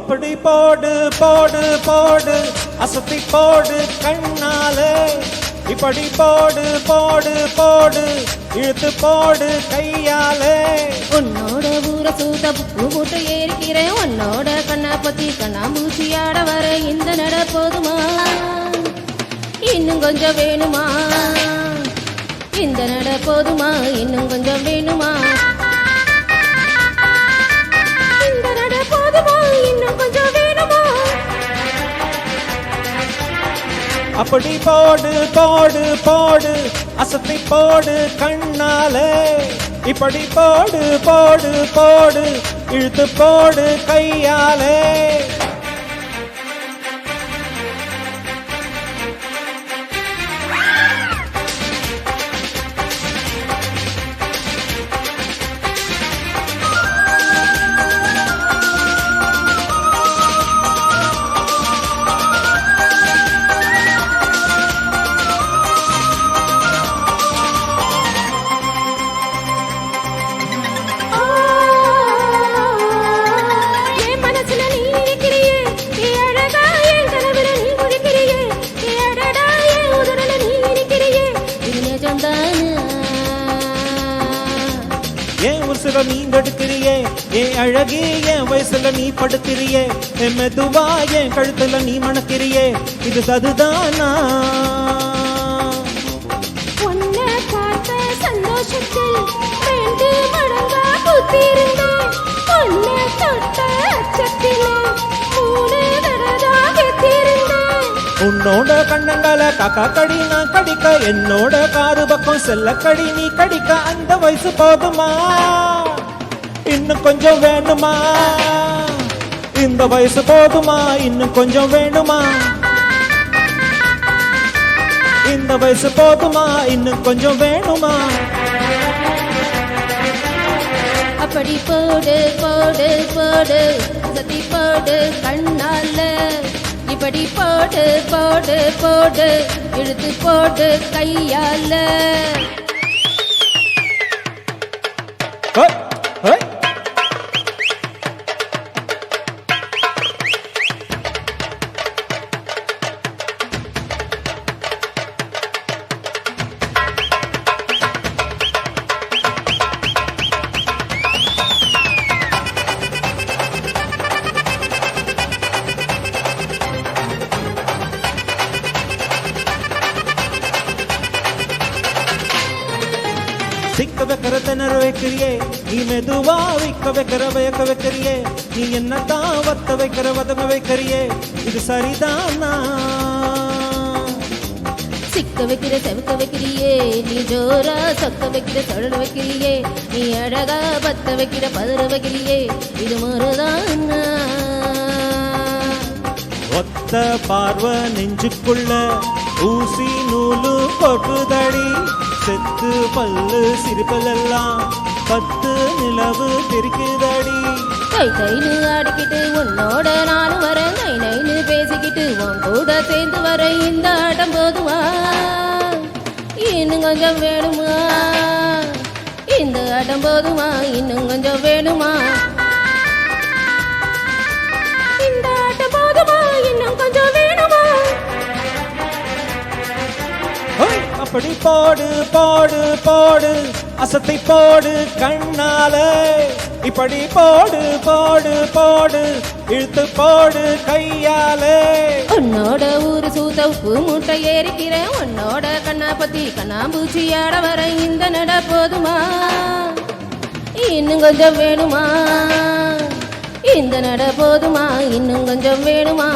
அப்படி போடு போடு போடு அசத்தி போடு கண்ணாலே இப்படி போடு போடு போடு இழுத்து போடு கையாலே உன்னோட ஊர சூத்த பூ மூட்டை ஏறிக்கிறேன் உன்னோட கண்ணா பத்தி கண்ணாமூச்சியாட வர இந்த நட போதுமா இன்னும் கொஞ்சம் வேணுமா இந்த நட போதுமா இன்னும் கொஞ்சம் வேணுமா இந்த நட போதுமா இன்னும் கொஞ்சம் வேணுமா அப்படி போடு போடு போடு அசத்தி போடு கண்ணாலே இப்படி போடு போடு போடு இழுத்து போடு கையாலே ஏன் உசுர நீ தடுக்கிறியே ஏன் அழகி என் வயசுல நீ படுக்கிறியே என் மெதுவா என் கழுத்துல நீ மணக்கிறியே இது அதுதானா உன்னை பார்த்த சந்தோஷத்தில் ரெண்டு மடங்கா புத்திருந்தேன் உன்னை தொட்ட அச்சத்திலே மூணு தடவை வெத்திருந்தேன் உன்னோட கண்ணங்கால காக்கா கடி நான் கடிக்க என்னோட காது பக்கம் செல்ல கடி நீ கடிக்க அந்த வயசு போதுமா இன்னும் கொஞ்சம் வேணுமா இந்த வயசு போதுமா இன்னும் கொஞ்சம் வேணுமா இந்த வயசு போதுமா இன்னும் கொஞ்சம் வேணுமா அப்படி போடு போடு போடு சதி போடு கண்ணால இப்படி போடு போடு போடு இழுத்து போடு கையால சிக்க வைக்கிற திணற வைக்கிறியே நீ மெதுவா விக்க வைக்கிற வயக்க வைக்கிறியே நீ என்னதான் வத்த வைக்கிற வதங்க வைக்கிறியே இது சரிதானா சிக்க வைக்கிற செவக்க வைக்கிறியே நீ ஜோரா சொக்க வைக்கிற சொட வைக்கிறியே நீ அழகா பத்த வைக்கிற பதற வைக்கிறியே இது முறைதானா ஒத்த பார்வை நெஞ்சுக்குள்ள ஊசி நூலு கொட்டுதடி செத்து பல்லு சிரிப்பலெல்லாம் 10 நிலவு தெரிக்குதடி கை கைன்னு ஆடிக்கிட்டு உன்னோட நானும் வர நை நைன்னு பேசிக்கிட்டு உன் கூட சேர்ந்து வர இந்த ஆட்டம் போதுமா இன்னும் கொஞ்சம் வேணுமா இந்த ஆட்டம் போதுமா இன்னும் கொஞ்சம் வேணுமா இந்த ஆட்டம் போதுமா இன்னும் கொஞ்சம் வேணுமா அப்படி போடு போடு போடு அசத்தை போடு கண்ணாலே இப்படி போடு போடு போடு இழுத்து போடு கையாலே உன்னோட ஊரு சூத்த உப்பு மூட்டை ஏறிக்கிறேன் உன்னோட கண்ணா பத்தி கண்ணாம்பூச்சியாட வர இந்த நட போதுமா இன்னும் கொஞ்சம் வேணுமா இந்த நட போதுமா இன்னும் கொஞ்சம் வேணுமா